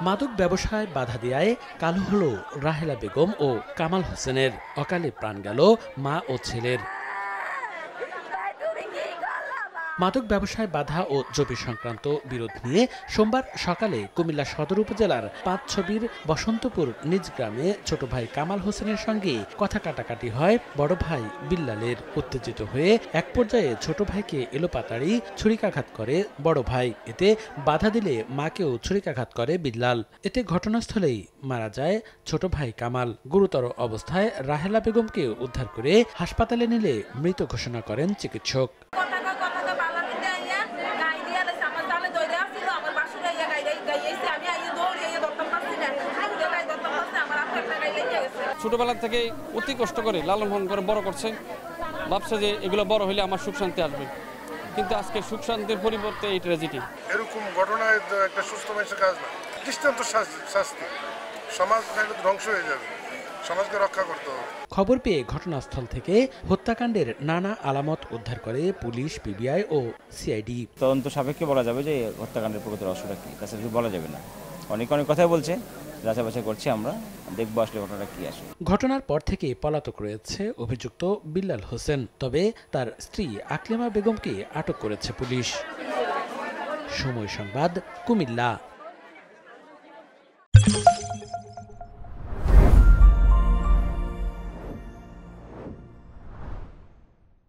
মাদক ব্যবসায় বাধা দেয়ায় কালো হলো রাহেলা বেগম ও কামাল হোসেনের। অকালে প্রাণ গেল মা ও ছেলের। মাদক ব্যবসায় বাধা ও জমি সংক্রান্ত বিরোধ নিয়ে সোমবার সকালে কুমিল্লা সদর উপজেলার পাঁচছবির বসন্তপুর নিজ গ্রামে ছোট ভাই কামাল হোসেনের সঙ্গে কথা কাটাকাটি হয় বড় ভাই বিল্লালের। উত্তেজিত হয়ে এক পর্যায়ে ছোট ভাইকে এলোপাতাড়ি ছুরিকাঘাত করে বড় ভাই। এতে বাধা দিলে মাকেও ছুরিকাঘাত করে বিল্লাল। এতে ঘটনাস্থলেই মারা যায় ছোট ভাই কামাল। গুরুতর অবস্থায় রাহেলা বেগমকে উদ্ধার করে হাসপাতালে নিলে মৃত ঘোষণা করেন চিকিৎসক। ছোটবেলা থেকে অতি কষ্ট করে লালন পালন করে বড় করছে, ভাবছে যে এগুলো বড় হলে আমার সুখ শান্তি আসবে, কিন্তু আজকে সুখ শান্তির পরিবর্তে এই ট্র্যাজেডি। এরকম ঘটনায় একটা সুস্থ মানুষের কাজ না, দৃষ্টান্ত শাস্তি, সমাজ ধ্বংস হয়ে যাবে, সমাজকে রক্ষা করতে হবে। খবর পেয়ে ঘটনাস্থল থেকে হত্যাকাণ্ডের নানা আলামত উদ্ধার করে পুলিশ, পিবিআই ও সিআইডি। তদন্ত সাপেক্ষে বলা যাবে যে হত্যাকাণ্ডের প্রকৃত রহস্যটা কি, তাছাড়া বলা যাবে না। অনেক কথাই বলছে, যাচাই বাছাই করছি, আমরা দেখবো আসলে ঘটনাটা কি আসে। ঘটনার পর থেকে পলাতক রয়েছে অভিযুক্ত বিল্লাল হোসেন। তবে তার স্ত্রী আকলিমা বেগমকে আটক করেছে পুলিশ। সময় সংবাদ, কুমিল্লা।